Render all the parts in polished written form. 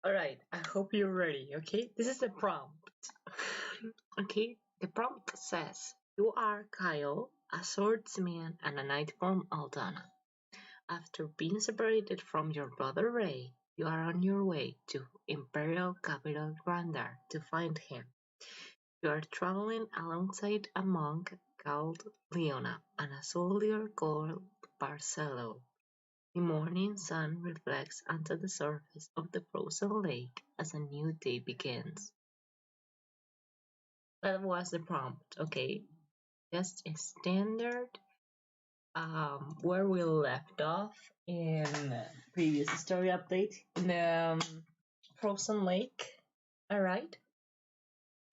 Alright, I hope you're ready, okay? This is the prompt. Okay, the prompt says you are Kyle, a swordsman and a knight from Aldana. After being separated from your brother Ray, you are on your way to Imperial capital Grandar to find him. You are traveling alongside a monk called Leona and a soldier called Barcello. The morning sun reflects onto the surface of the frozen lake as a new day begins. That was the prompt, okay? Just a standard where we left off in previous story update in the frozen lake. Alright?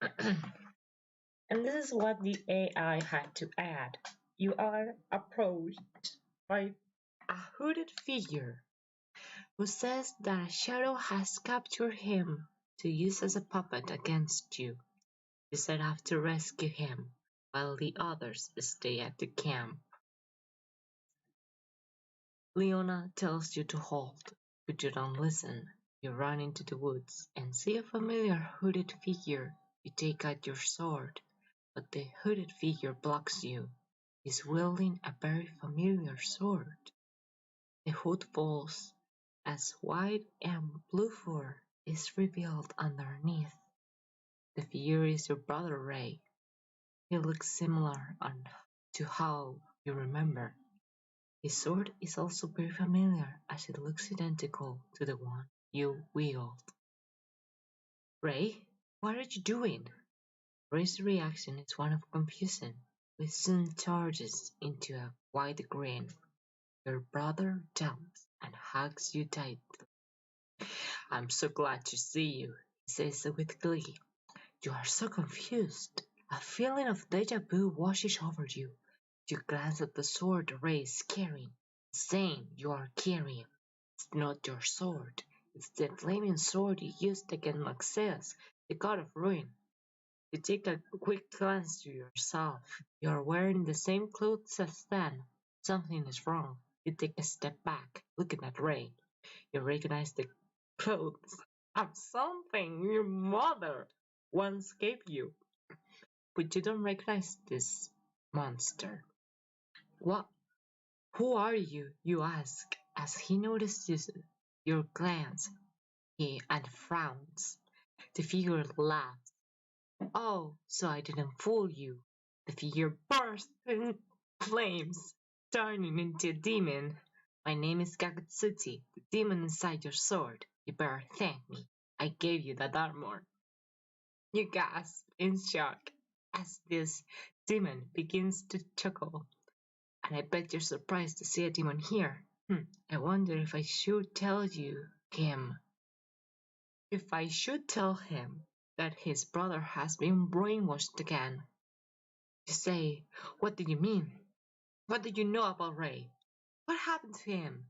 And this is what the AI had to add. You are approached by a hooded figure who says that a shadow has captured him to use as a puppet against you. You set off to rescue him, while the others stay at the camp. Leona tells you to hold, but you don't listen. You run into the woods and see a familiar hooded figure. You take out your sword, but the hooded figure blocks you. He's wielding a very familiar sword. The hood falls as white and blue fur is revealed underneath. The figure is your brother Ray. He looks similar to how you remember. His sword is also very familiar as it looks identical to the one you wield. Ray, what are you doing? Ray's reaction is one of confusion, which soon changes into a wide grin. Your brother jumps and hugs you tightly. I'm so glad to see you, he says with glee. You are so confused. A feeling of deja vu washes over you. You glance at the sword Ray is carrying. The same you are carrying. It's not your sword. It's the flaming sword you used against Maxeus, the god of ruin. You take a quick glance to yourself. You are wearing the same clothes as then. Something is wrong. You take a step back, looking at Ray. You recognize the clothes of something your mother once gave you. But you don't recognize this monster. What? Who are you? You ask, as he notices your glance. He and frowns. The figure laughs. Oh, so I didn't fool you. The figure bursts in flames, turning into a demon. My name is Kagutsuchi, the demon inside your sword. You better thank me. I gave you that armor. You gasp in shock as this demon begins to chuckle. And I bet you're surprised to see a demon here. I wonder if I should tell you him. If I should tell him that his brother has been brainwashed again. You say, what do you mean? What do you know about Ray? What happened to him?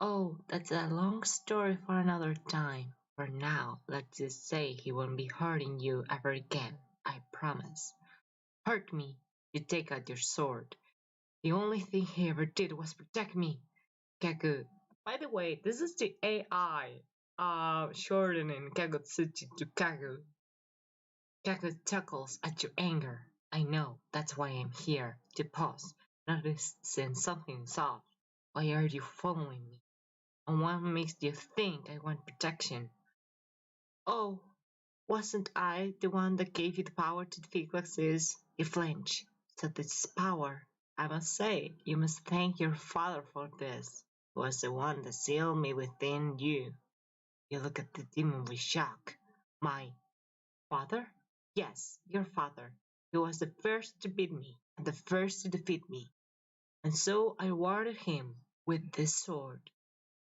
Oh, that's a long story for another time. For now, let's just say he won't be hurting you ever again. I promise. Hurt me. You take out your sword. The only thing he ever did was protect me. Kaku. By the way, this is the AI shortening Kagutsuchi to Kaku. Kaku chuckles at your anger. I know, that's why I'm here. To pause, noticing something soft. Why are you following me? And what makes you think I want protection? Oh, wasn't I the one that gave you the power to defeat Xerxes? You flinch. So this is power. I must say, you must thank your father for this. He was the one that sealed me within you. You look at the demon with shock. My father? Yes, your father. He was the first to beat me, and the first to defeat me. And so I rewarded him with this sword.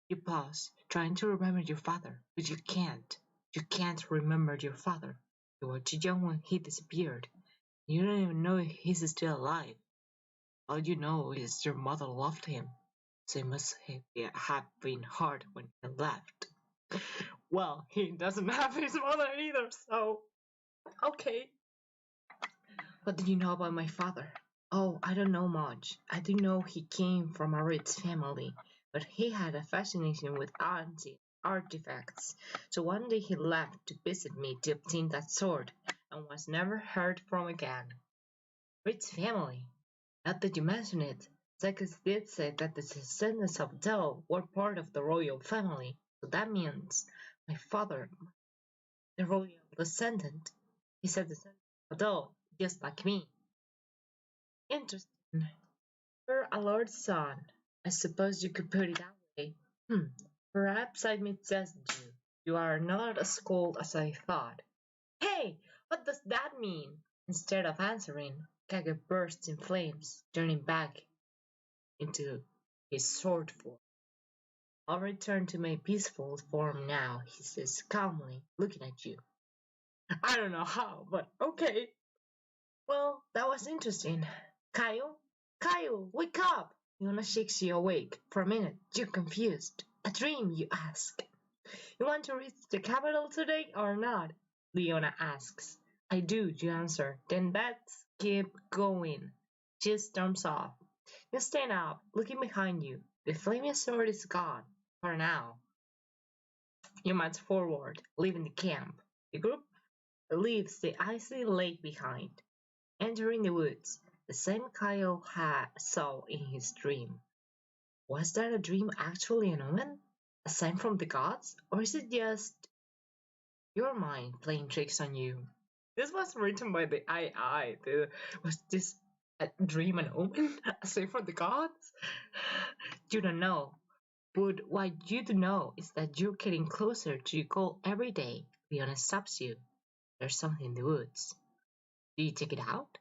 You pause, trying to remember your father, but you can't. You can't remember your father. You were too young when he disappeared. You don't even know if he's still alive. All you know is your mother loved him, so it must have been hard when he left. Well, he doesn't have his mother either, so okay. What do you know about my father? Oh, I don't know much. I do know he came from a rich family, but he had a fascination with art artifacts. So one day he left to visit me to obtain that sword, and was never heard from again. Rich family. Now that you mention it, Zekis did say that the descendants of Dell were part of the royal family, so that means my father, the royal descendant. He said descendant of Dell, just like me. Interesting. You're a lord's son. I suppose you could put it that way. Hmm. Perhaps I misused you. You are not as cold as I thought. Hey, what does that mean? Instead of answering, Kage bursts in flames, turning back into his sword form. I'll return to my peaceful form now, he says calmly, looking at you. I don't know how, but okay. Well, that was interesting. Kyle? Kyle, wake up! Yuna shakes you awake. For a minute, you're confused. A dream, you ask. You want to reach the capital today or not? Leona asks. I do, you answer. Then let's keep going. She storms off. You stand up, looking behind you. The flaming sword is gone. For now. You march forward, leaving the camp. The group leaves the icy lake behind, entering the woods, the same Kyle saw in his dream. Was that a dream actually an omen? A sign from the gods? Or is it just your mind playing tricks on you? This was written by the AI. Was this a dream an omen? A sign from the gods? You don't know. But what you do know is that you're getting closer to your goal every day. Leona stops you. There's something in the woods. Do you take it out?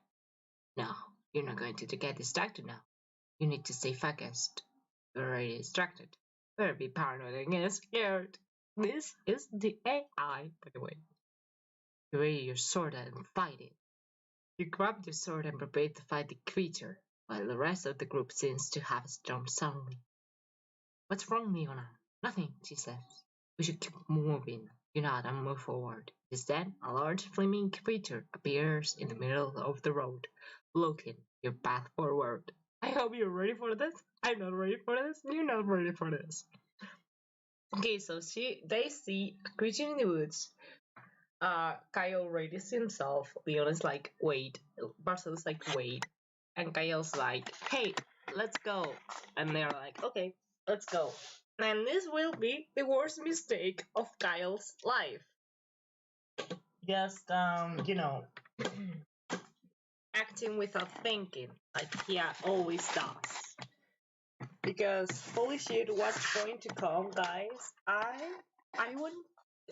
No, you're not going to get distracted now. You need to stay focused. You're already distracted. Better be paranoid and get scared. This is the AI, by the way. You ready your sword and fight it. You grab your sword and prepare to fight the creature, while the rest of the group seems to have stormed suddenly. What's wrong, Leona? Nothing, she says. We should keep moving. You nod and move forward. Just then, a large flaming creature appears in the middle of the road, blocking your path forward. I hope you're ready for this. I'm not ready for this. You're not ready for this. Okay, so they see a creature in the woods. Kyle raises himself. Leona's like, wait. Barcelo's like, wait. And Kyle's like, hey, let's go. And they're like, okay, let's go. And this will be the worst mistake of Kyle's life. Just, acting without thinking, like he always does. Because holy shit, what's going to come, guys? I would,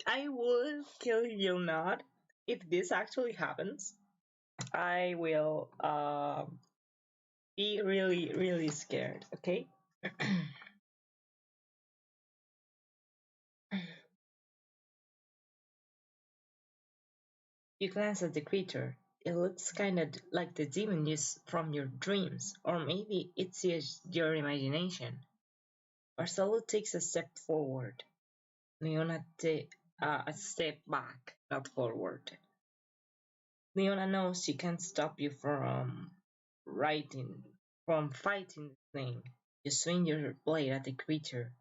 I would kill you not if this actually happens. I will be really, really scared. Okay. You glance at the creature. It looks kinda like the demon you from your dreams, or maybe it's just your imagination. Barcello takes a step forward. Leona a step back, not forward. Leona knows she can't stop you writing, from fighting the thing. You swing your blade at the creature.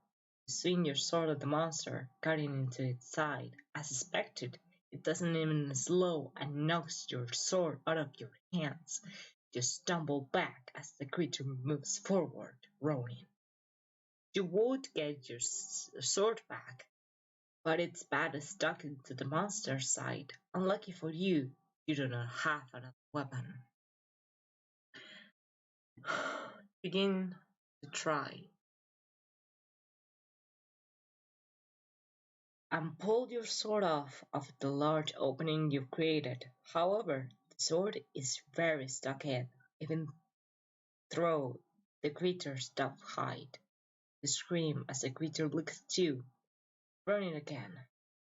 You swing your sword at the monster, cutting into its side. As expected, it doesn't even slow and knocks your sword out of your hands. You stumble back as the creature moves forward, rolling. You would get your sword back, but its bat is stuck into the monster's side. Unlucky for you, you do not have another weapon. Begin to try and pull your sword off of the large opening you've created. However, the sword is very stuck in, even though the creature stopped hide. You scream as the creature looks at you, running again.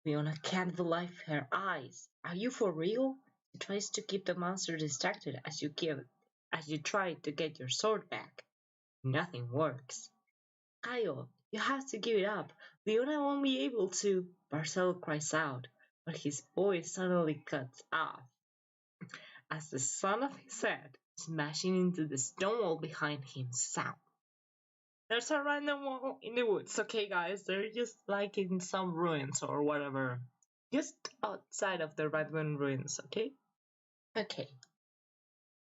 Leona can't believe her eyes. Are you for real? She tries to keep the monster distracted as you try to get your sword back. Nothing works. Kyle, you have to give it up. Leona won't be able to. Barcello cries out, but his voice suddenly cuts off as the son of his head, smashing into the stone wall behind him, sound. There's a random wall in the woods, okay, guys? They're just like in some ruins or whatever. Just outside of the random ruins, okay? Okay.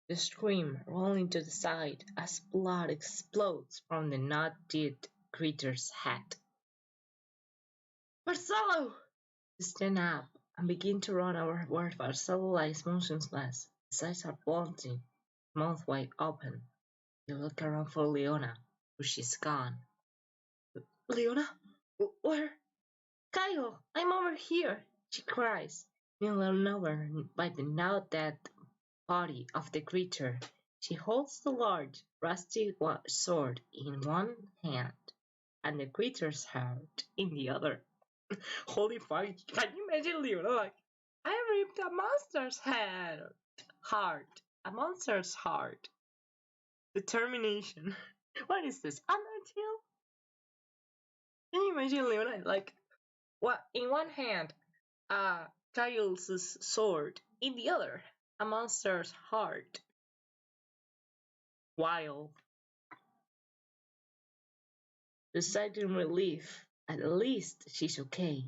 The scream rolling to the side as blood explodes from the not-dead creature's head. Barcello! Stand up and begin to run over where Barcello lies motionless. His eyes are bulging, mouth wide open. You look around for Leona, but she's gone. Leona? Where? Kyle, I'm over here, she cries, kneeling over by the now dead body of the creature. She holds the large, rusty sword in one hand and the creature's heart in the other. Holy fuck, can you imagine Leona like, I ripped a monster's heart, a monster's heart. Determination. What is this? Undertale? Can you imagine Leona like, what? In one hand, Kyle's sword, in the other, a monster's heart. Wild. The sight in relief. At least she's okay.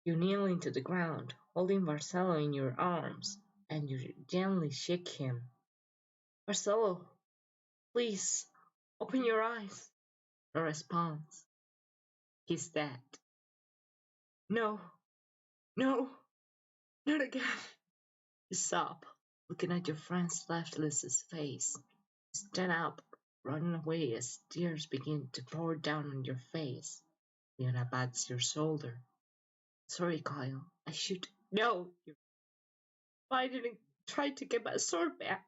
You kneel into the ground, holding Barcello in your arms, and you gently shake him. Barcello, please, open your eyes. No response. He's dead. No, no, not again. You sob, looking at your friend's lifeless face. Stand up, running away as tears begin to pour down on your face. Leona pats your shoulder. Sorry, Kyle. I should. No! If I didn't try to get my sword back.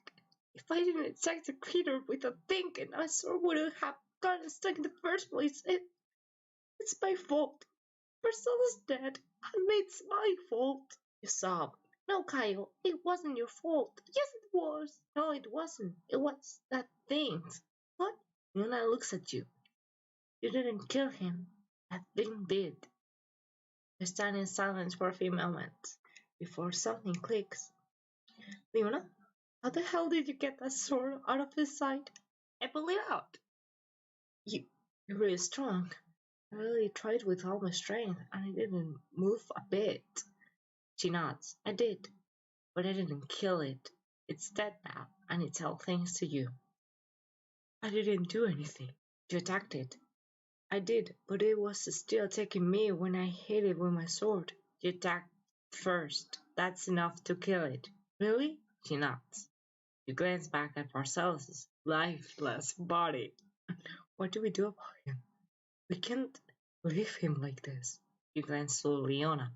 If I didn't attack the creature without thinking, my sword wouldn't have gotten stuck in the first place. It's my fault. Barcelo's dead, and it's my fault. You sob. No, Kyle, it wasn't your fault. Yes, it was. No, it wasn't. It was that thing. What? Leona looks at you. You didn't kill him. That thing did. You stand in silence for a few moments before something clicks. Leona, how the hell did you get that sword out of his side? I pulled it out. You're really strong. I really tried with all my strength, and I didn't move a bit. She nods. I did, but I didn't kill it. It's dead now, and it's all thanks to you. I didn't do anything. You attacked it. I did, but it was still attacking me when I hit it with my sword. You attacked first. That's enough to kill it. Really? She nods. You glance back at Barcello's lifeless body. What do we do about him? We can't leave him like this. You glance to Leona.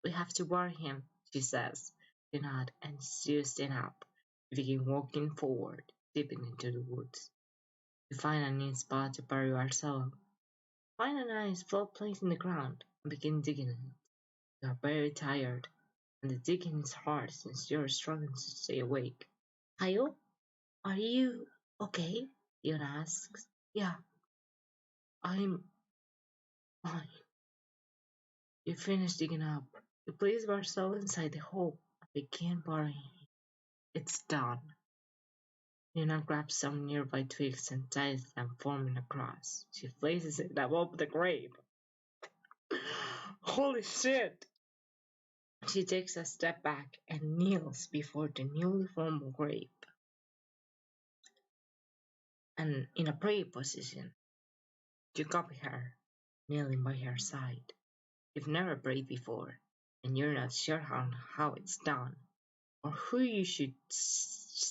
We have to bury him, she says. You nod and you stand up. You begin walking forward, deeper into the woods. You find a neat spot to bury Barcello. Find a nice flat place in the ground and begin digging in it. You are very tired, and the digging is hard since you are struggling to stay awake. Kyle, are you okay? Leona asks. Yeah, I'm fine. You finish digging up. You place Barcello inside the hole and begin burying him. It's done. Leona grabs some nearby twigs and ties them, forming a cross. She places it above the grave. Holy shit! She takes a step back and kneels before the newly formed grave. And in a prayer position, you copy her, kneeling by her side. You've never prayed before, and you're not sure how it's done, or who you should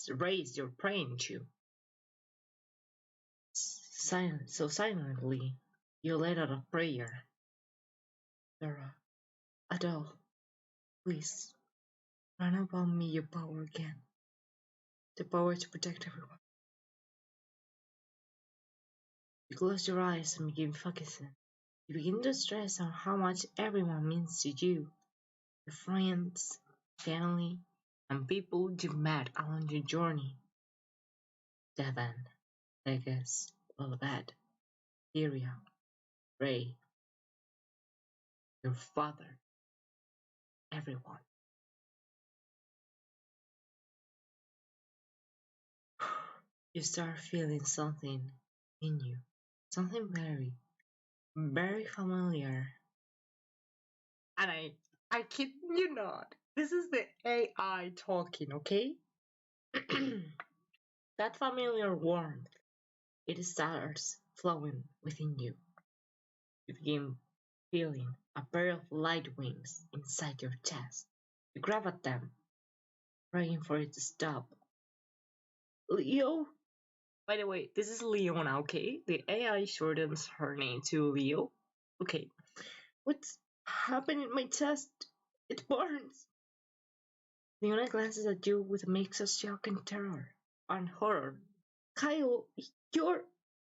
raise your praying to. Silently, you let out a prayer. Sarah, Adele, please, run upon me your power again. The power to protect everyone. You close your eyes and begin focusing. You begin to stress on how much everyone means to you. Your friends, family, and people you met along your journey. Devon, Vegas, Lilibet, Syria, Ray, your father, everyone. You start feeling something in you. Something very, very familiar. And I kid you not. This is the AI talking, okay? That familiar warmth, it starts flowing within you. You begin feeling a pair of light wings inside your chest. You grab at them, praying for it to stop. Leo? By the way, this is Leona, okay? The AI shortens her name to Leo. Okay. What's happening in my chest? It burns. Leona glances at you with a mix of shock and terror and horror. Kyle, you're.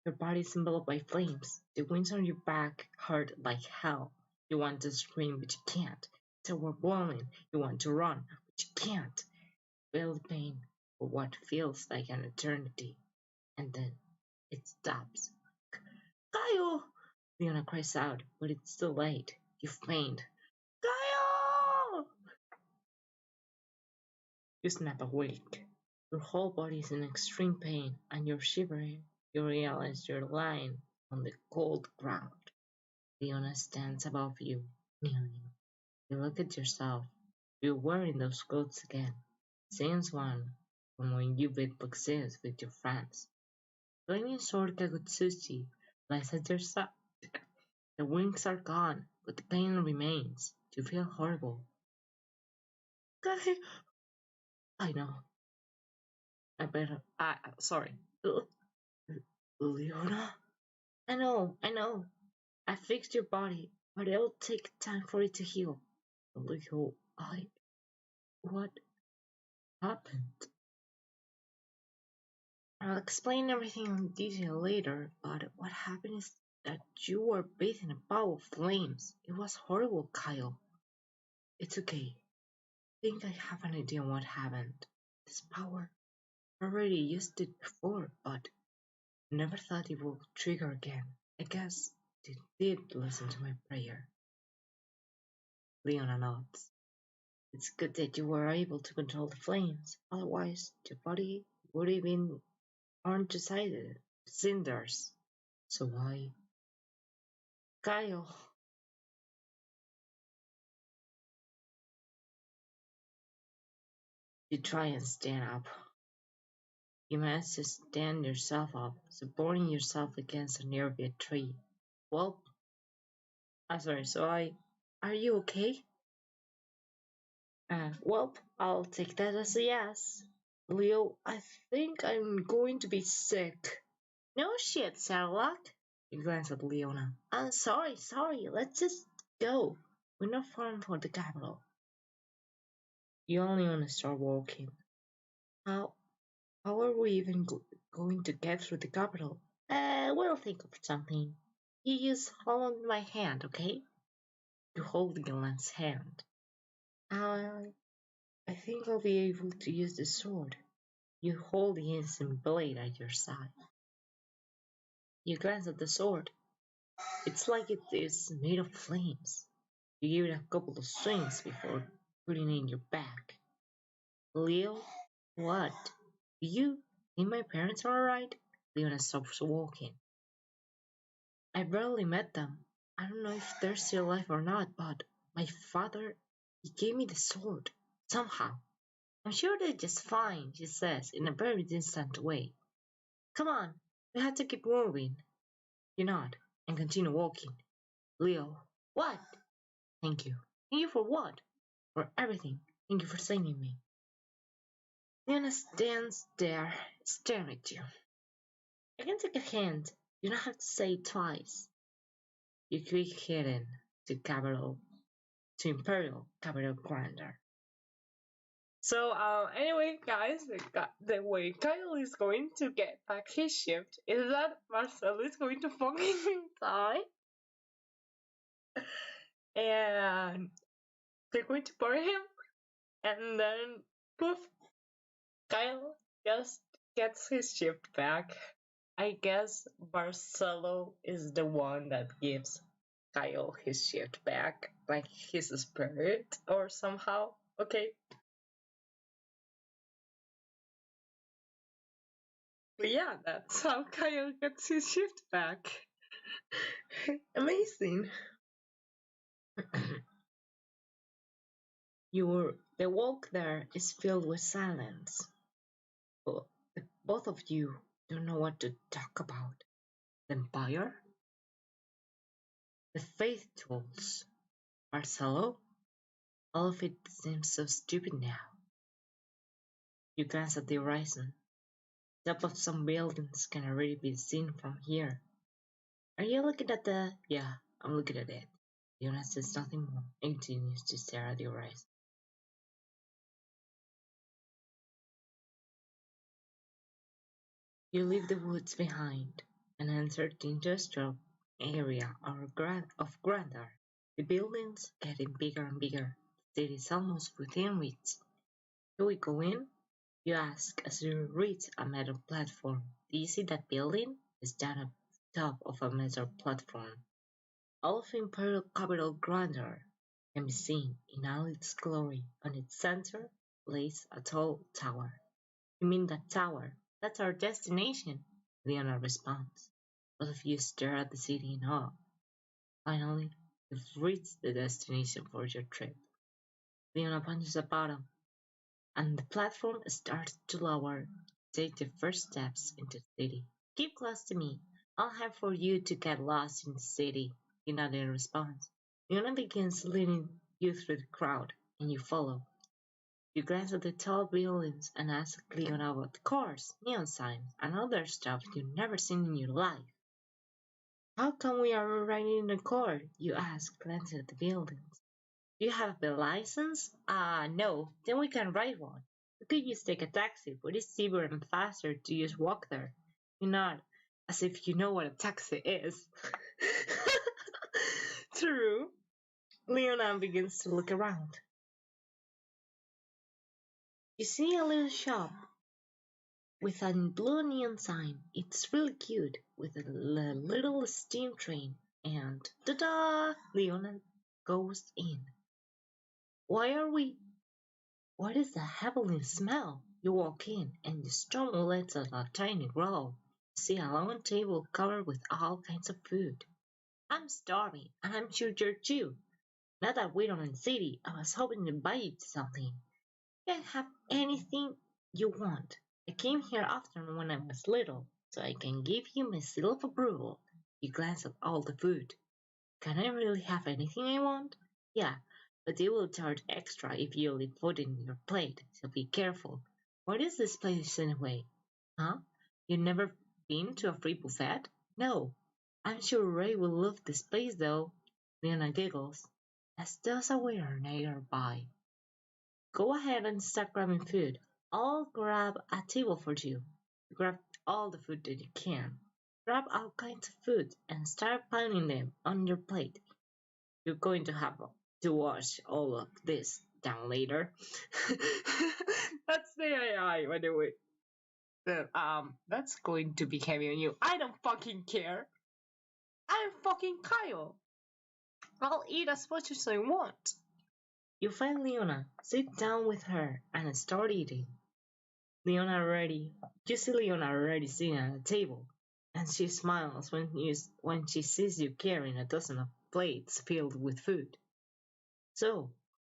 Your body is enveloped by flames. The winds on your back hurt like hell. You want to scream, but you can't. It's overwhelming. You want to run, but you can't. Feel the pain for what feels like an eternity. And then it stops. Kyle! Leona cries out, but it's too late. You faint. Kyle! You snap awake. Your whole body is in extreme pain and you're shivering. You realize you're lying on the cold ground. Leona stands above you, kneeling. You look at yourself. You're wearing those clothes again. Since from when you beat boxes with your friends. Flaming sword Kagutsuchi lies at your side. The wings are gone, but the pain remains. You feel horrible. I know. Sorry. Leona? I know. I fixed your body, but it'll take time for it to heal. Leo, what happened? I'll explain everything in detail later, but what happened is that you were bathed in a bowl of flames. It was horrible, Kyle. It's okay. I think I have an idea what happened. This power. I already used it before, but never thought it would trigger again. I guess it did listen to my prayer. Leona nods. It's good that you were able to control the flames, otherwise your body would have been turned to cinders. So why? Kyle, you try and stand up. You manage to stand yourself up, supporting yourself against a nearby tree. Well, I'm sorry, are you okay? Well, I'll take that as a yes. Leo, I think I'm going to be sick. No shit, Sherlock. You glance at Leona. I'm sorry, let's just go. We're not far from the capital. You only want to start walking. How, how are we even going to get through the capital? We'll think of something. You just hold my hand, okay? You hold Galen's hand. I think I'll be able to use the sword. You hold the ancient blade at your side. You glance at the sword. It's like it is made of flames. You give it a couple of swings before putting it in your bag. Leo, what? Do you think my parents are alright? Leona stops walking. I barely met them. I don't know if they're still alive or not, but my father, he gave me the sword. Somehow. I'm sure they're just fine, she says in a very distant way. Come on, we have to keep moving. You nod and continue walking. Leo, what? Thank you. Thank you for what? For everything. Thank you for saving me. Leona stands there, staring at you. I can take a hint. You don't have to say it twice. You click hidden to Imperial Capital Grandeur. So, anyway, guys, the way Kyle is going to get back his shift is that Barcello is going to fucking die. And they're going to bury him. And then, poof, Kyle just gets his shift back. I guess Barcello is the one that gives Kyle his shift back, like his spirit or somehow. Okay. But yeah, that's how Kyle gets his shift back. Amazing. The walk there is filled with silence. Bo- Both of you don't know what to talk about. The Empire? The Faith Tools? Barcello? All of it seems so stupid now. You glance at the horizon. Top of some buildings can already be seen from here. Are you looking at the... Yeah, I'm looking at it. Leona says nothing more and continues to stare at the horizon. You leave the woods behind and enter the industrial area of grandeur. The buildings getting bigger and bigger. The city is almost within reach. Do we go in? You ask as you reach a metal platform. Do you see that building? It's down at the top of a metal platform. All of imperial capital grandeur can be seen in all its glory. On its center lays a tall tower. You mean that tower? That's our destination, Leona responds. Both of you stare at the city in awe. Finally, you've reached the destination for your trip. Leona punches the bottom, and the platform starts to lower. Take the first steps into the city. Keep close to me. I'll have for you to get lost in the city. Leona responds. Leona begins leading you through the crowd, and you follow. You glance at the tall buildings and ask Leona about cars, neon signs, and other stuff you've never seen in your life. How come we are riding in a car? You ask, glancing at the buildings. Do you have a license? No. Then we can ride one. We could just take a taxi, but it's cheaper and faster to just walk there. You nod, as if you know what a taxi is. True. Leona begins to look around. You see a little shop with a blue neon sign. It's really cute, with a little steam train. And ta-da! Leona goes in. Why are we... What is the heavenly smell? You walk in, and the stomach lets out a tiny growl. You see a long table covered with all kinds of food. I'm starving, and I'm sure you're too. Not that we don't in the city. I was hoping to buy you something. You can have anything you want. I came here often when I was little, so I can give you my seal of approval. You glance at all the food. Can I really have anything I want? Yeah, but they will charge extra if you leave food in your plate, so be careful. What is this place anyway? Huh? You never been to a free buffet? No. I'm sure Ray will love this place though. Leona giggles, as does a waiter nearby. Go ahead and start grabbing food. I'll grab a table for you. Grab all the food that you can. Grab all kinds of food and start piling them on your plate. You're going to have to wash all of this down later. That's the AI, by the way. That's going to be heavy on you. I don't fucking care. I'm fucking Kyle. I'll eat as much as I want. You find Leona, sit down with her, and start eating. Leona already, you see Leona already sitting at the table, and she smiles when she sees you carrying a dozen of plates filled with food. So,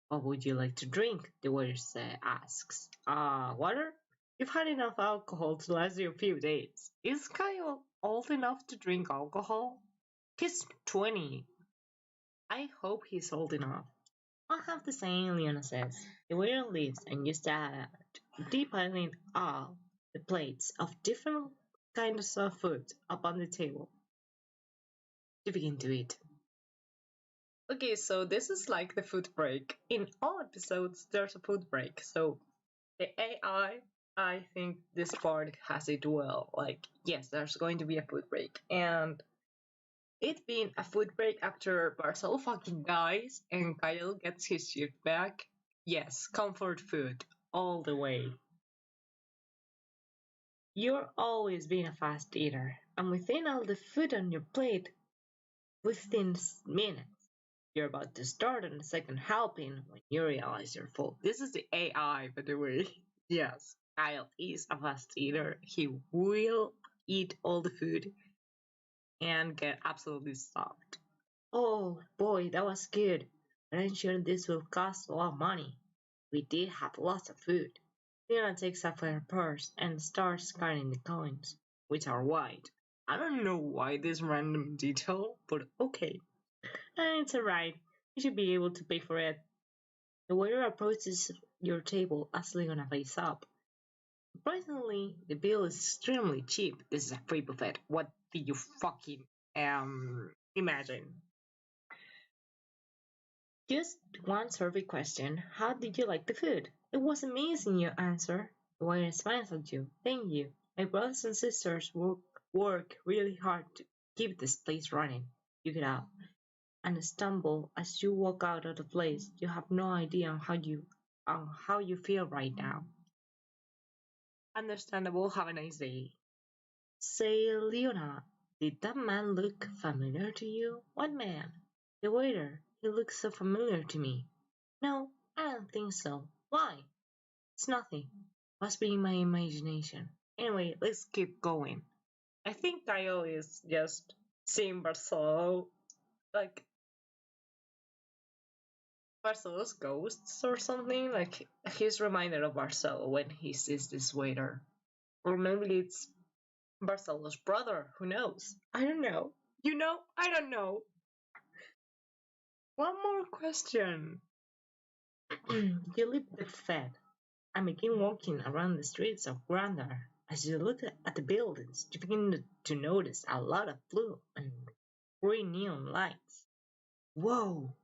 what would you like to drink? The waiter asks. Water? You've had enough alcohol to last you a few days. Is Kyle old enough to drink alcohol? He's 20. I hope he's old enough. I'll have the same, Leona says. The waiter leaves and you start depiling all the plates of different kinds of food up on the table to begin to eat. Okay, so this is like the food break. In all episodes, there's a food break. So the I think this part has it well. Like, yes, there's going to be a food break. And it being a food break after Barcello fucking dies and Kyle gets his shit back. Yes, comfort food all the way. You're always been a fast eater, and within all the food on your plate, within minutes, you're about to start on the second helping when you realize you're full. This is the AI, by the way. Yes, Kyle is a fast eater. He will eat all the food and get absolutely stuffed. Oh boy, that was good. But I'm sure this will cost a lot of money. We did have lots of food. Leona takes out her purse and starts counting the coins, which are white. I don't know why this random detail, but okay. And it's alright. You should be able to pay for it. The waiter approaches your table as Leona pays up. Surprisingly, the bill is extremely cheap. This is a free buffet. What did you fucking imagine? Just one survey question. How did you like the food? It was amazing, you answer. The waiter smiles at you. Thank you. My brothers and sisters work really hard to keep this place running. You get out and stumble as you walk out of the place. You have no idea on how you feel right now. Understandable. Have a nice day. Say, Leona, did that man look familiar to you? What man? The waiter. He looks so familiar to me. No, I don't think so. Why? It's nothing. Must be my imagination. Anyway, let's keep going. I think Kyle is just seeing Barcello, like Barcelo's ghosts or something. Like he's reminded of Barcello when he sees this waiter. Or maybe it's Barcelo's brother. Who knows? I don't know. You know? I don't know. One more question. You leave the fed and begin walking around the streets of Grandar. As you look at the buildings, you begin to notice a lot of blue and green neon lights. Whoa!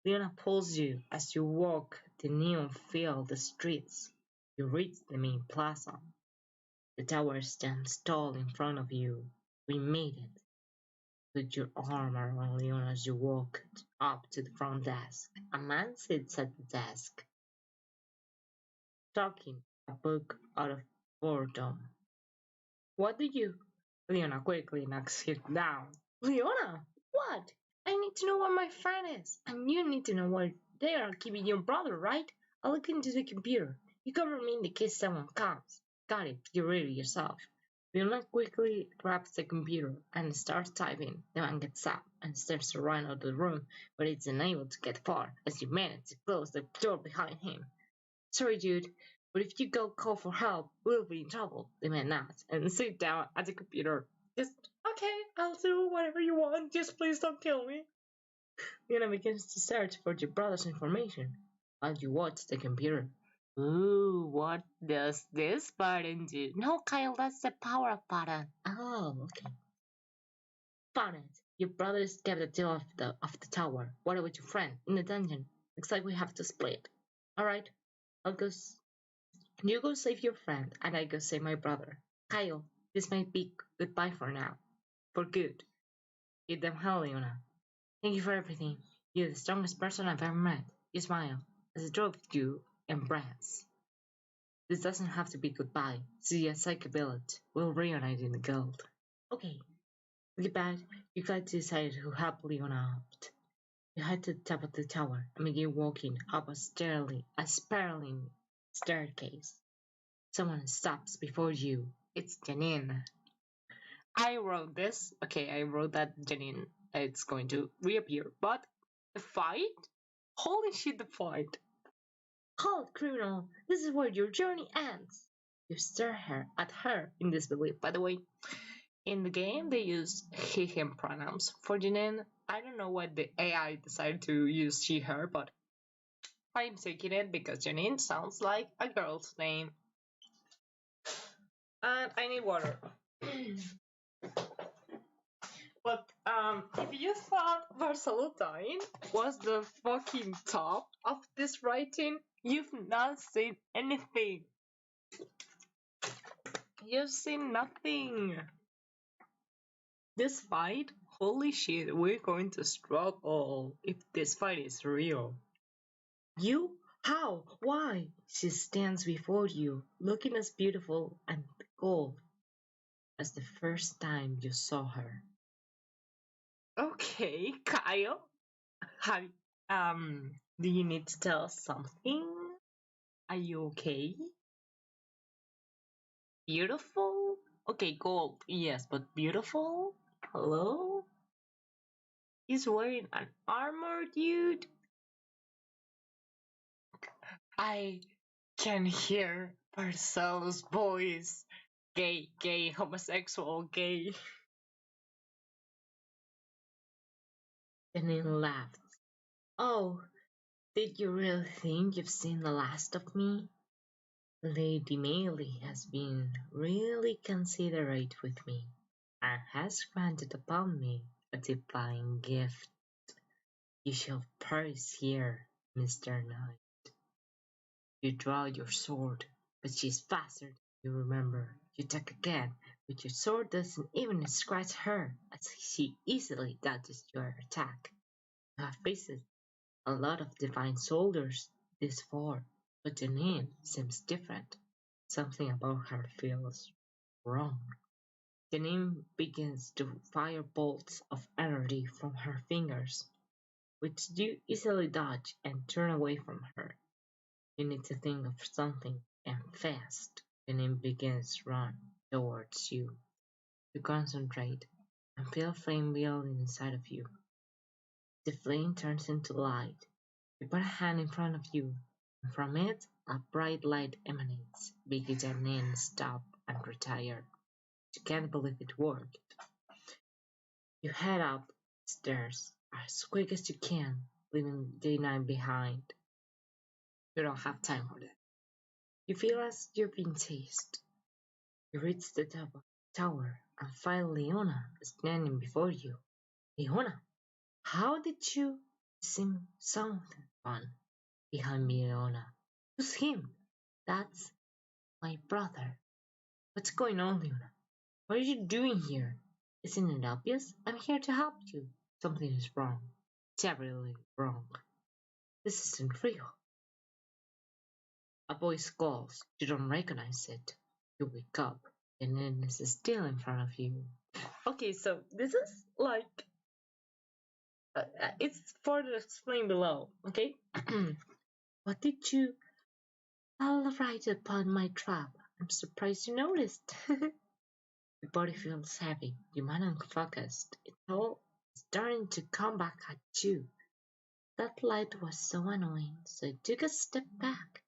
Leona pulls you as you walk the neon-filled streets. You reach the main plaza. The tower stands tall in front of you. We made it. Put your arm around Leona as you walk up to the front desk. A man sits at the desk, talking a book out of boredom. What do you? Leona quickly knocks him down. Leona, what? I need to know where my friend is, and you need to know where they are keeping your brother, right? I look into the computer. You cover me in case someone comes. Got it, get ready yourself. Leona quickly grabs the computer and starts typing. The man gets up and starts to run out of the room, but is unable to get far as you manage to close the door behind him. Sorry, dude, but if you go call for help, we'll be in trouble. The man nods and sits down at the computer. Just, okay, I'll do whatever you want. Just please don't kill me. Lena begins to search for your brother's information while you watch the computer. Ooh, what does this button do? No, Kyle, that's the power up button. Oh, okay. Found it. Your brother is kept at the top of the tower. What about your friend in the dungeon? Looks like we have to split. Alright, I'll go you go save your friend, and I go save my brother. Kyle, this might be goodbye for now. For good. Give them hell, Leona. Thank you for everything. You're the strongest person I've ever met. You smile as I drove you embrace. This doesn't have to be goodbye. See a psychobillet. We'll reunite in the gold. Okay. Get back. You guys decided to help Leona out. You head to the top of the tower and begin walking up a spiraling staircase. Someone stops before you. It's Janine. I wrote this. Okay, I wrote that Janine it's going to reappear. But the fight? Holy shit, the fight. Halt, criminal. This is where your journey ends. You stare at her in disbelief. By the way, in the game, they use he, him pronouns for Janine. I don't know why the AI decided to use she, her, but I'm taking it because Janine sounds like a girl's name. And I need water. But if you thought Barcello dying was the fucking top of this writing, you've not seen anything. You've seen nothing. This fight, holy shit, we're going to struggle if this fight is real. You? How? Why? She stands before you, looking as beautiful and gold as the first time you saw her. Okay, Kyle. Have do you need to tell us something? Are you okay? Beautiful? Okay, gold. Yes, but beautiful? Hello? He's wearing an armor, dude. I can hear Barcello's voice. Gay, gay, homosexual, gay. Janine laughed. Oh, did you really think you've seen the last of me? Lady Maylie has been really considerate with me, and has granted upon me a divine gift. You shall perish here, Mr. Knight. You draw your sword, but she's faster than you remember. You attack again, but your sword doesn't even scratch her, as she easily dodges your attack. You have faced a lot of divine soldiers this far, but Janine seems different. Something about her feels wrong. Janine begins to fire bolts of energy from her fingers, which you easily dodge and turn away from her. You need to think of something, and fast. Janine begins to run towards you. You concentrate and feel a flame building inside of you. The flame turns into light. You put a hand in front of you, and from it a bright light emanates, making Janine stop and retire. You can't believe it worked. You head up the stairs as quick as you can, leaving Janine behind. You don't have time for that. You feel as you're being chased. You reach the top of the tower and find Leona standing before you. Leona, how did you see someone behind me, Leona? Who's him? That's my brother. What's going on, Leona? What are you doing here? Isn't it obvious? I'm here to help you. Something is wrong. Terribly wrong. This isn't real. A voice calls. You don't recognize it. You wake up. And then it's still in front of you. Okay, so this is like it's further explained below. Okay, what did you? I'll right upon my trap. I'm surprised you noticed. Your body feels heavy. Your mind unfocused. It's all starting to come back at you. That light was so annoying, so I took a step back.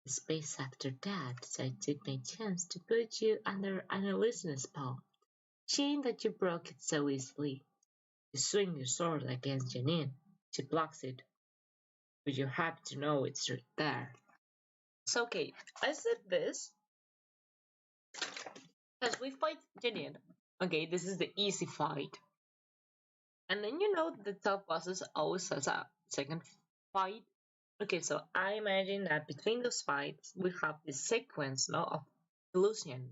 The space after that, so I took my chance to put you under an illusion spell. Shame that you broke it so easily. You swing your sword against Janine. She blocks it, but you have to know it's right there. So okay, I said this because we fight Janine. Okay, this is the easy fight. And then you know the top bosses always has a second fight. Okay, so I imagine that between those fights we have this sequence no, of illusion.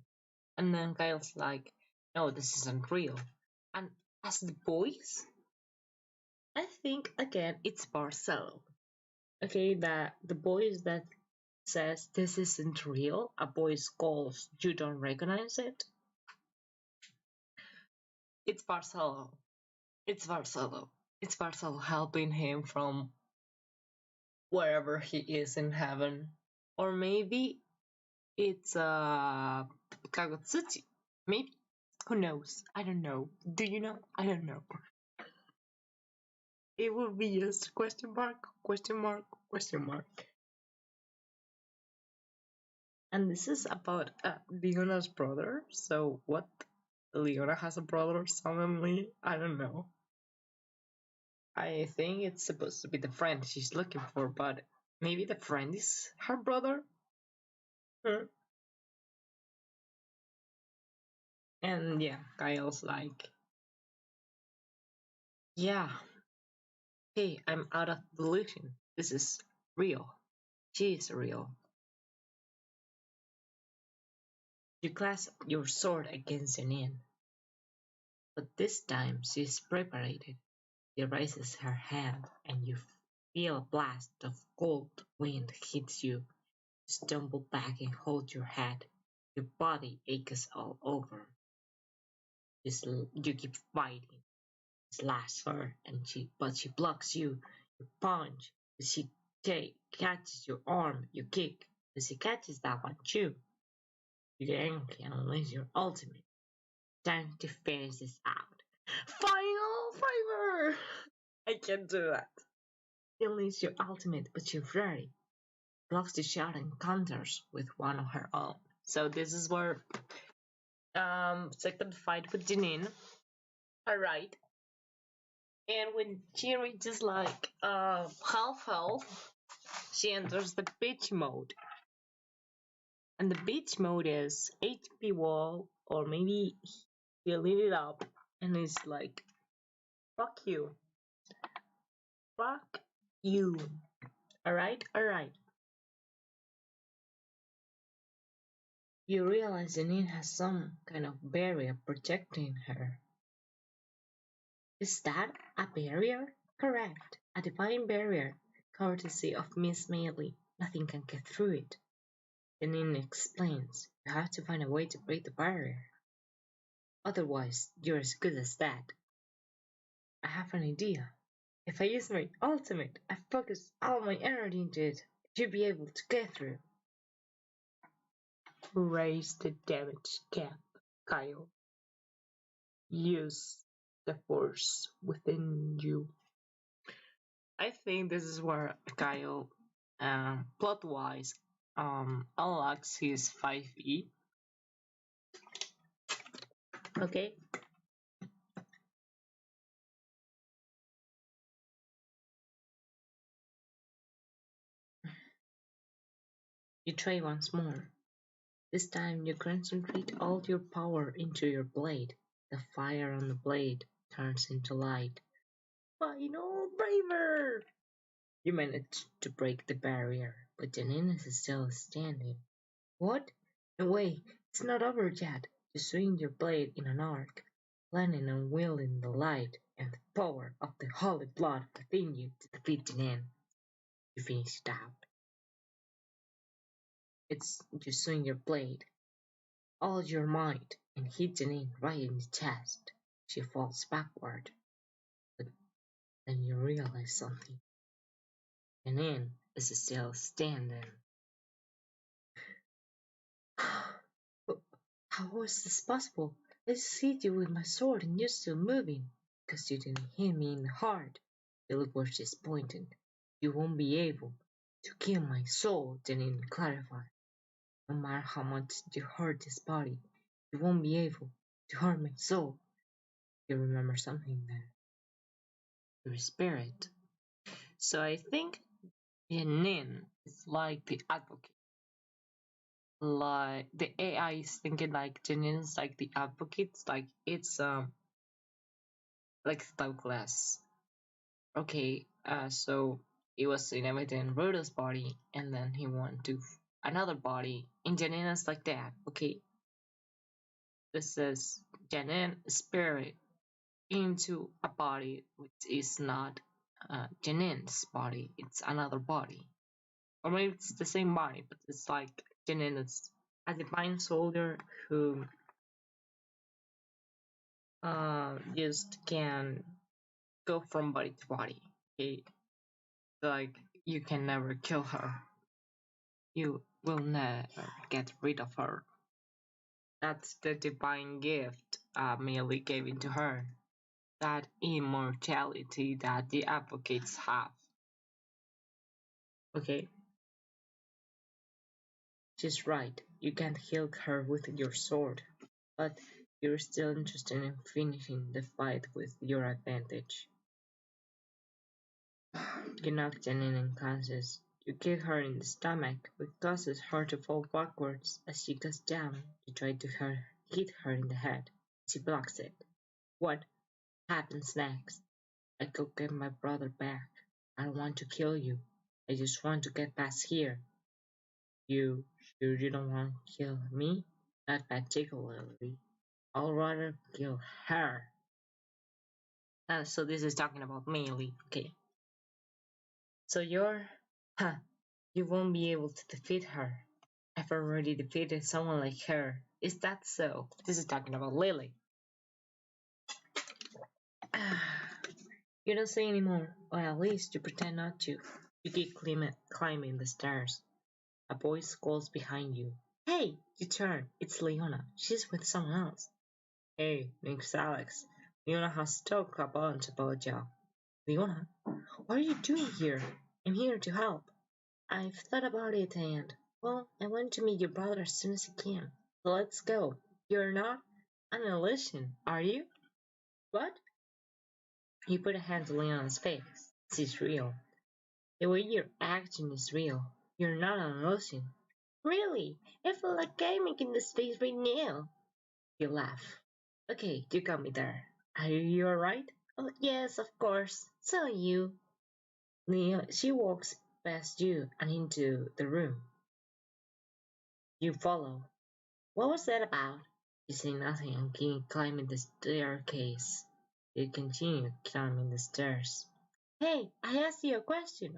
And then Kyle's like, no, this isn't real. And as the boys, I think again it's Barcello. Okay, that the voice that says this isn't real, a voice calls you don't recognize it. It's Barcello. It's Barcello. It's Barcello helping him from wherever he is in heaven. Or maybe it's Kagotsuchi. Maybe. Who knows? I don't know. Do you know? I don't know. It will be just question mark, question mark, question mark. And this is about Leona's brother. So what? Leona has a brother suddenly? I don't know. I think it's supposed to be the friend she's looking for, but maybe the friend is her brother? Hmm. And yeah, Kyle's like, yeah, hey, I'm out of delusion. This is real. She is real. You clasp your sword against Janine, but this time she's prepared. She raises her hand, and you feel a blast of cold wind hits you. You stumble back and hold your head. Your body aches all over. You keep fighting. Slash her, but she blocks you. You punch, but she catches your arm. You kick, but she catches that one too. You get angry and unleash your ultimate. Time to finish this out. Final favor! I can't do that. Unleash your ultimate, but you're ready. Blocks the shot and counters with one of her own. So this is where second fight with Janine. Alright. And when she reaches like half health, she enters the bitch mode. And the bitch mode is HP wall, or maybe you lit it up and it's like, fuck you. Fuck you. Alright? Alright. You realize Janine has some kind of barrier protecting her. Is that a barrier? Correct. A divine barrier, courtesy of Miss Maylie. Nothing can get through it. Janine explains, you have to find a way to break the barrier. Otherwise, you're as good as dead. I have an idea. If I use my ultimate, I focus all my energy into it, you'll be able to get through. Raise the damage cap, Kyle. Use the force within you. I think this is where Kyle, plot-wise, unlocks his 5e. Okay. You try once more. This time you concentrate all your power into your blade. The fire on the blade turns into light. Final braver! You manage to break the barrier, but Janine is still standing. What? No way, it's not over yet. You swing your blade in an arc, planning on wielding the light and the power of the holy blood within you to defeat Janine. You finish it out. You swing your blade, all your might, and hit Janine right in the chest. She falls backward, but then you realize something. Janine is still standing. How was this possible? I just hit you with my sword and you're still moving. Because you didn't hit me in the heart. You look where she's pointing. You won't be able to kill my soul, Janine clarified. No matter how much you hurt this body, you won't be able to hurt my soul. You remember something there. Your spirit. So I think Janine is like the advocate. Like the AI is thinking like Janine is like the advocate. Like it's like Douglas. Okay, so he was inhabiting Rhoda's body, and then he went to another body, and Janina's like that. Okay, this is Janina's spirit into a body which is not Janina's body, it's another body. Or maybe it's the same body, but it's like Janina's a divine soldier who just can go from body to body. Okay, like you can never kill her. You will never get rid of her. That's the divine gift Millie gave into her. That immortality that the advocates have. Okay? She's right. You can't heal her with your sword. But you're still interested in finishing the fight with your advantage. You knock Janine unconscious. You kick her in the stomach, which causes her to fall backwards. As she goes down, you try to hit her in the head. She blocks it. What happens next? I go get my brother back. I don't want to kill you. I just want to get past here. You sure you don't want to kill me? Not particularly. I'll rather kill her. So this is talking about Melee. Okay. So huh, you won't be able to defeat her. I've already defeated someone like her. Is that so? This is talking about Lily. You don't say anymore, or at least you pretend not to. You keep climbing the stairs. A voice calls behind you. Hey, you turn. It's Leona. She's with someone else. Hey, name's Alex. Leona has talked a bunch about you. Leona, what are you doing here? I'm here to help. I've thought about it and, well, I want to meet your brother as soon as I can. So let's go. You're not an illusion, are you? What? You put a hand on Leona's face. She's real. The way you're acting is real. You're not an illusion. Really? I feel like I'm making this face right now. You laugh. Okay, you got me there. Are you alright? Oh, yes, of course. So are you. Leo, she walks past you and into the room. You follow. What was that about? You say nothing and keep climbing the staircase. You continue climbing the stairs. Hey, I asked you a question.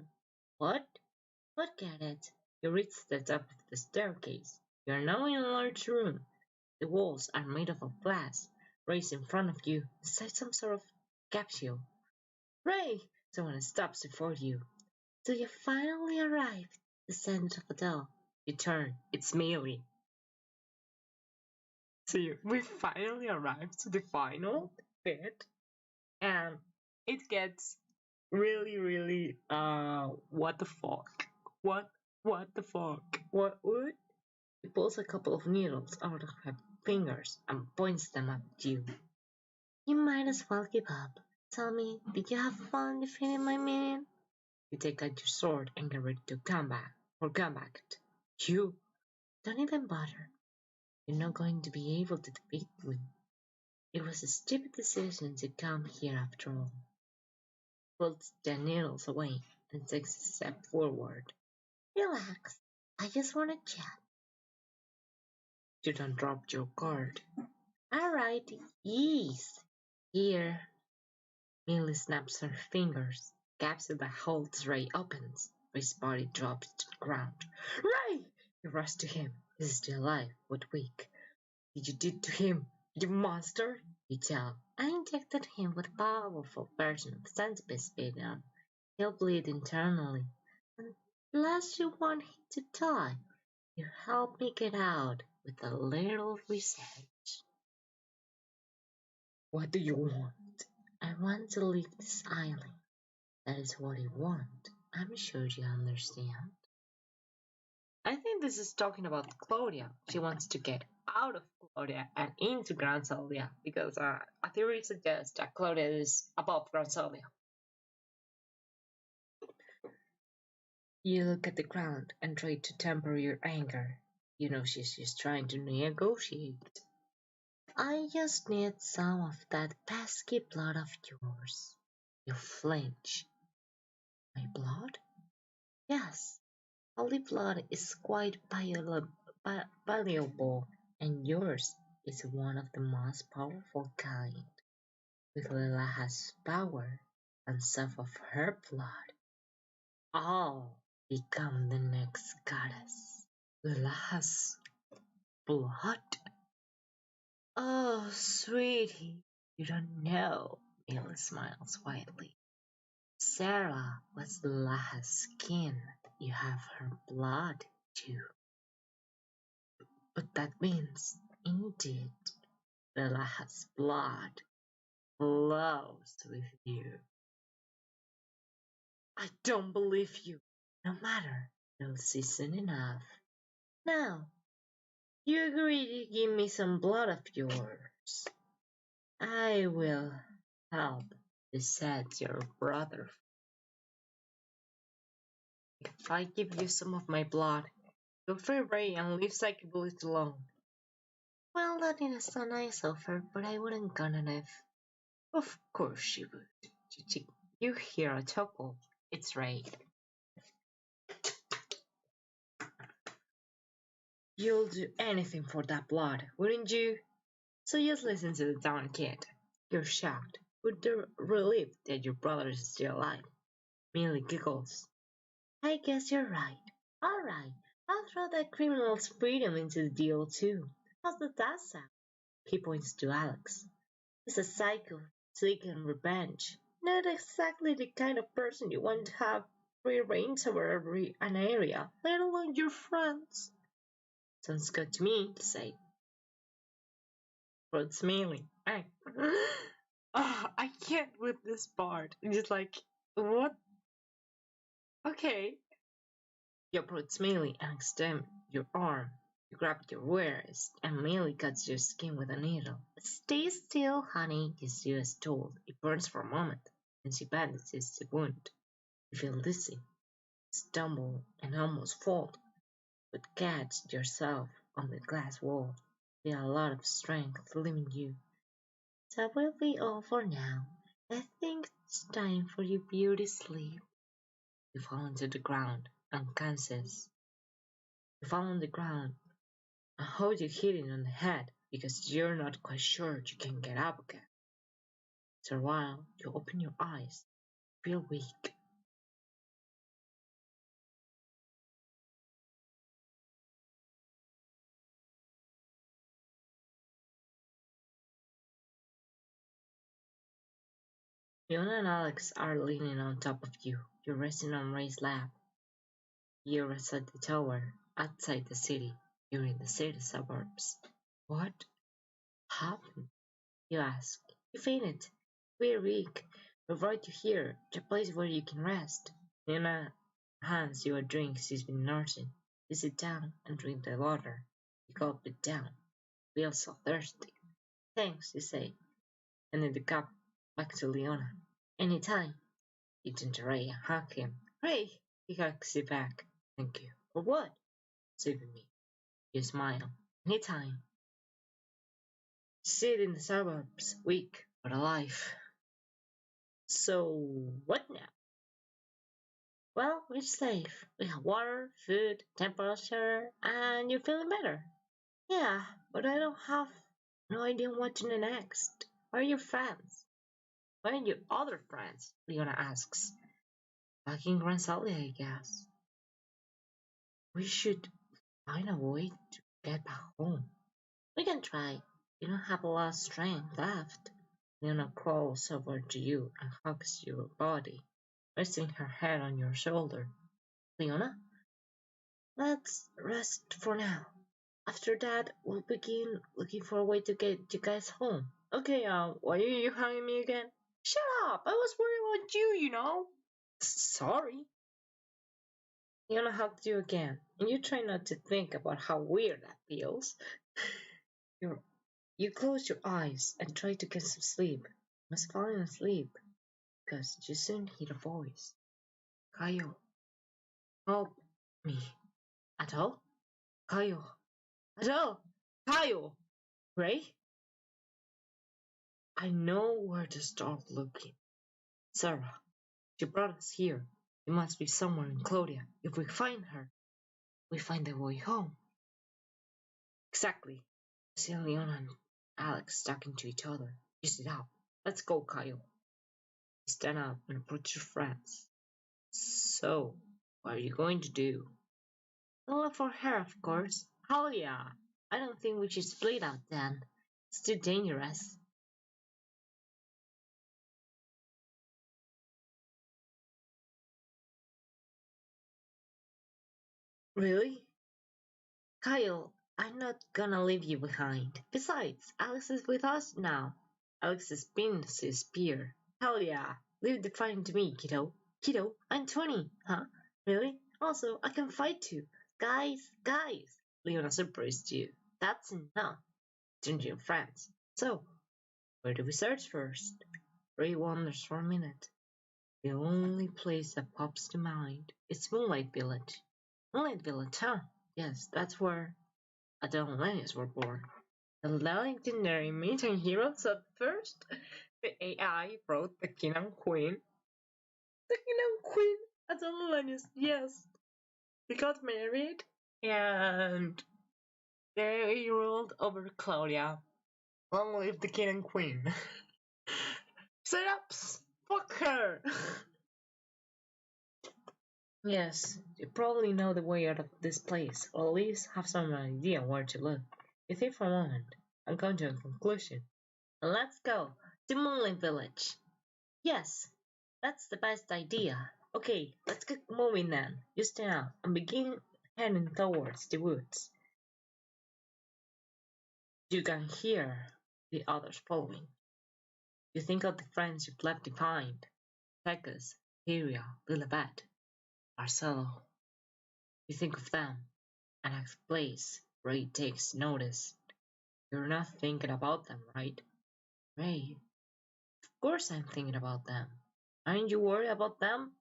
What? Look at it. You reach the top of the staircase. You are now in a large room. The walls are made of glass. Raised in front of you, inside some sort of capsule. Ray! Someone stops before you. So you finally arrived at the center of the doll. You turn. It's Mealy. So we finally arrived to the final bit, and it gets really, really, what the fuck? What the fuck? What? He pulls a couple of needles out of her fingers and points them at you. You might as well give up. Tell me, did you have fun defeating my minion? You take out your sword and get ready to come back. You don't even bother. You're not going to be able to defeat me. It was a stupid decision to come here after all. Pulls the needles away and takes a step forward. Relax. I just want to chat. You don't drop your guard. Alright, ease. Here. Millie snaps her fingers. Capsule that holds Ray opens. Ray's body drops to the ground. Ray! You rush to him. He's still alive, but weak. Did you do to him, you monster? You tell. I injected him with a powerful version of centipede venom. He'll bleed internally. Unless you want him to die, you help me get out with a little research. What do you want? I want to leave this island. That is what you want. I'm sure you understand. I think this is talking about Cloudia. She wants to get out of Cloudia and into Grand Salvia because a theory suggests that Cloudia is above Grand Salvia. You look at the ground and try to temper your anger. You know she's just trying to negotiate. I just need some of that pesky blood of yours. You flinch. My blood? Yes. Holy blood is quite valuable, and yours is one of the most powerful kind. With Lila's power and some of her blood, I'll become the next goddess. Lila's blood? Oh, sweetie, you don't know. Mila smiles widely. Sarah was Lila's skin. You have her blood, too. But that means, indeed, Lila's blood flows with you. I don't believe you. No matter, you'll see soon enough. Now, you agree to give me some blood of yours. I will help to set your brother. If I give you some of my blood, you'll free Ray and leave Psychobilly alone. Well, that is a nice offer, but I wouldn't gonna live. Of course you would. You hear a chuckle. It's Ray. You'll do anything for that blood, wouldn't you? So just listen to the town kid. You're shocked, with the relief that your brother is still alive. Millie giggles. I guess you're right. Alright, I'll throw that criminal's freedom into the deal too. How's that sound? He points to Alex. He's a psycho seeking revenge. Not exactly the kind of person you want to have free reigns over an area, let alone your friends. Sounds good to me, he said. But smiling. I can't with this part. It's just like, what? Okay. You approach Melee and extend your arm. You grab your wrist, and Melee cuts your skin with a needle. Stay still, honey, she is told. It burns for a moment, and she bandages the wound. You feel dizzy, stumble, and almost fall, but catch yourself on the glass wall. Feel a lot of strength leaving you. That will be all for now. I think it's time for your beauty sleep. You fall into the ground, unconscious. You fall on the ground and hold your hitting on the head because you're not quite sure you can get up again. After a while, you open your eyes, feel weak. Fiona and Alex are leaning on top of you. You're resting on Ray's lap. You're at the tower, outside the city. You're in the city suburbs. What happened? You ask. You fainted. We're weak. We've brought you here, to a place where you can rest. Fiona hands you a drink she's been nursing. You sit down and drink the water. You gulp it down. Feel so thirsty. Thanks, you say, and in the cup back to Leona. Anytime. You turn to Ray and hug him. Ray! He hugs you back. Thank you. For what? Saving me. You smile. Anytime. Sit in the suburbs, weak but alive. So, what now? Well, we're safe. We have water, food, temperature, and you're feeling better. Yeah, but I don't have no idea what to do next. Where are your friends? Where are your other friends? Leona asks. Back in Grand Sally, I guess. We should find a way to get back home. We can try. You don't have a lot of strength left. Leona crawls over to you and hugs your body, resting her head on your shoulder. Leona, let's rest for now. After that, we'll begin looking for a way to get you guys home. Okay, why are you hugging me again? Shut up! I was worried about you, you know. Sorry. Leona hugged you again, and you try not to think about how weird that feels. You you close your eyes and try to get some sleep. You must fall asleep, because you soon hear a voice. Kyle, help me. Adele? Kyle. Adele! Kyle! Ray? I know where to start looking. Sarah, she brought us here. She must be somewhere in Cloudia. If we find her, we find the way home. Exactly. See Leona and Alex talking to each other. You sit up. Let's go, Kyle. You stand up and approach your friends. So, what are you going to do? I'll look for her, of course. Hell yeah. I don't think we should split out then. It's too dangerous. Really? Kyle, I'm not gonna leave you behind. Besides, Alex is with us now. Alex has been his spear. Hell yeah. Leave the fighting to me, kiddo. Kiddo, I'm 20. Huh? Really? Also, I can fight too. Guys. Leona surprised you. That's enough. Turn to your friends. So, where do we search first? Ray wanders for a minute. The only place that pops to mind is Moonlight Village. Moonlight Village, huh? Yes, that's where Adele and Lennis were born. The legendary mutant heroes at first. The AI wrote the King and Queen. The King and Queen, Adele and Lennis, yes. They got married and they ruled over Claudia. Long live the King and Queen. Setups! Fuck her! Yes, you probably know the way out of this place, or at least have some idea where to look. You think for a moment, and come to a conclusion. And let's go to Moonlight Village. Yes, that's the best idea. Okay, let's get moving then. You stand up and begin heading towards the woods. You can hear the others following. You think of the friends you've left behind. Pecos, Hyria, Lilibet, Barcello. You think of them, and a place Ray takes notice. You're not thinking about them, right? Ray, of course I'm thinking about them. Aren't you worried about them?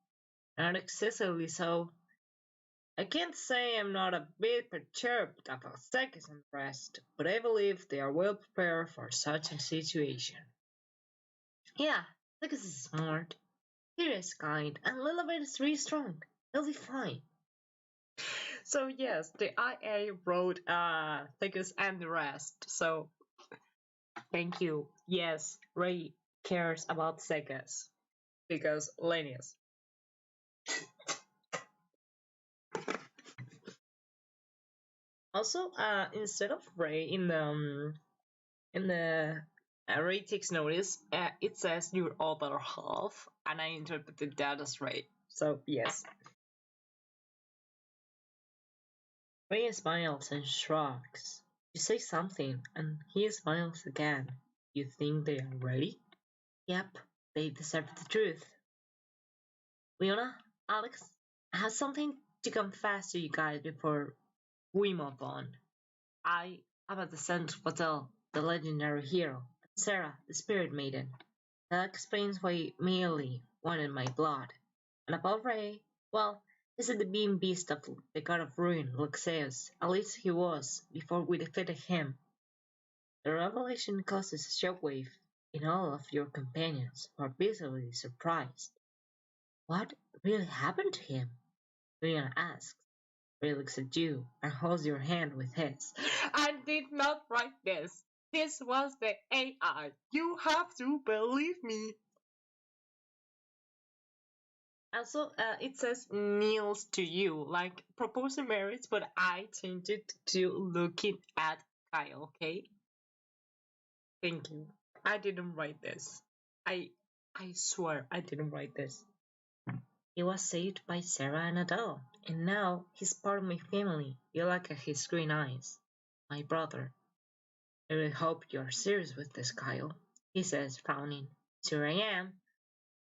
Not excessively so. I can't say I'm not a bit perturbed about Seconds and rest, but I believe they are well prepared for such a situation. Yeah, Seconds is smart, Hyria is kind, and Lilibet is really strong. They'll be fine. So yes, the IA wrote Seconds and the rest. So thank you. Yes, Ray cares about Seconds because Linus. Also, instead of Ray in the Ray takes notice, it says your other half, and I interpreted that as Ray. So yes, Ray smiles and shrugs. You say something, and he smiles again. You think they are ready? Yep, they deserve the truth. Leona, Alex, I have something to confess to you guys before we move on. I am a descendant of Adele, the legendary hero, and Sarah, the spirit maiden. That explains why Mealy wanted my blood. And about Ray, well, he's the beam beast of the god of ruin, Luxeus. At least he was, before we defeated him. The revelation causes a shockwave in all of your companions, who are visibly surprised. What really happened to him? Leon asks. Ray looks at you and holds your hand with his. I did not write this. This was the AI. You have to believe me. Also, it says kneels to you, like proposing marriage, but I changed it to looking at Kyle, okay? Thank you. I didn't write this. I I swear I didn't write this. He was saved by Sarah and Adele, and now he's part of my family. You like his green eyes. My brother. I really hope you're serious with this, Kyle, he says, frowning. Sure I am.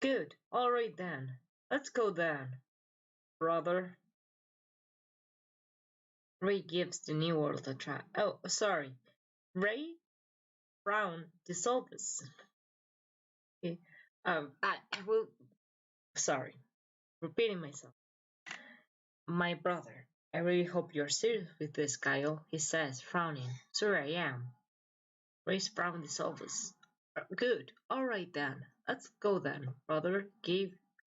Good. All right then. Let's go then, brother. Ray gives the new world a try. Oh, sorry. Ray Brown dissolves. Okay. I will. Sorry. Repeating myself. My brother. I really hope you're serious with this, Kyle, he says, frowning. Sure I am. Ray's Brown dissolves. Good. All right then. Let's go then, brother.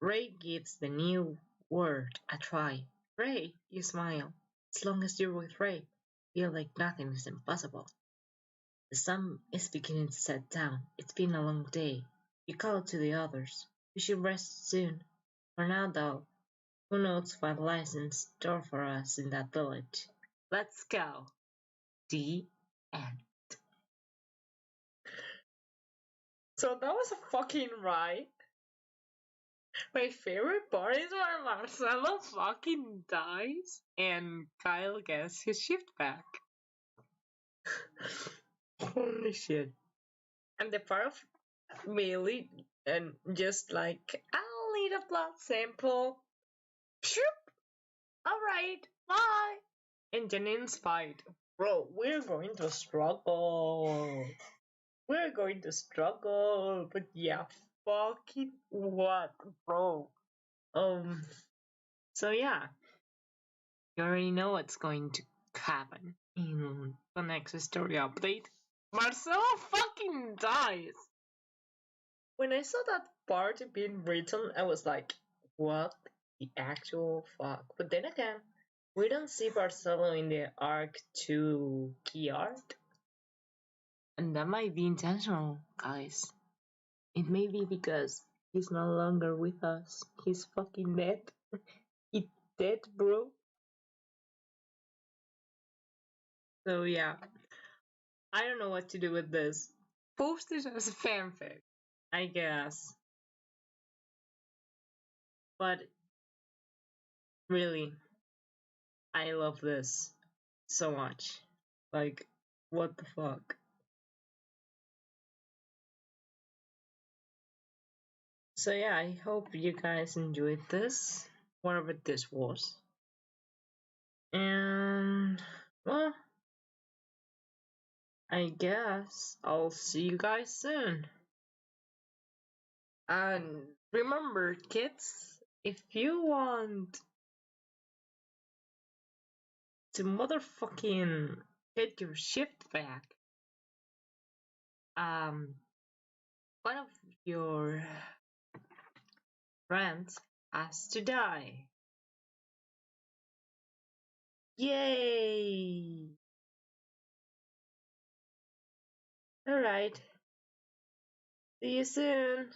Ray gives the new word a try. Ray, you smile. As long as you're with Ray, feel like nothing is impossible. The sun is beginning to set down. It's been a long day. You call to the others. We should rest soon. For now, though, who knows what lies in store for us in that village. Let's go. The end. So that was a fucking right. My favorite part is when Marcelo fucking dies and Kyle gets his shift back. Holy shit. And the part of Bailey and just like, I'll need a blood sample. Shoop! Alright, bye! And Janine's fight. Bro, we're going to struggle. We're going to struggle. But yeah, fucking what, bro? So yeah, you already know what's going to happen in the next story update. Marcelo fucking dies! When I saw that part being written, I was like, what the actual fuck? But then again, we don't see Barcello in the Arc 2 key art. And that might be intentional, guys. It may be because he's no longer with us. He's fucking dead. He's dead, bro. So yeah, I don't know what to do with this. Post it as a fanfic, I guess. But really, I love this so much. Like, what the fuck? So yeah, I hope you guys enjoyed this, whatever this was. And well, I guess I'll see you guys soon. And remember, kids, if you want to motherfucking get your shift back, um, one of your friends has to die. Yay! Alright, see you soon.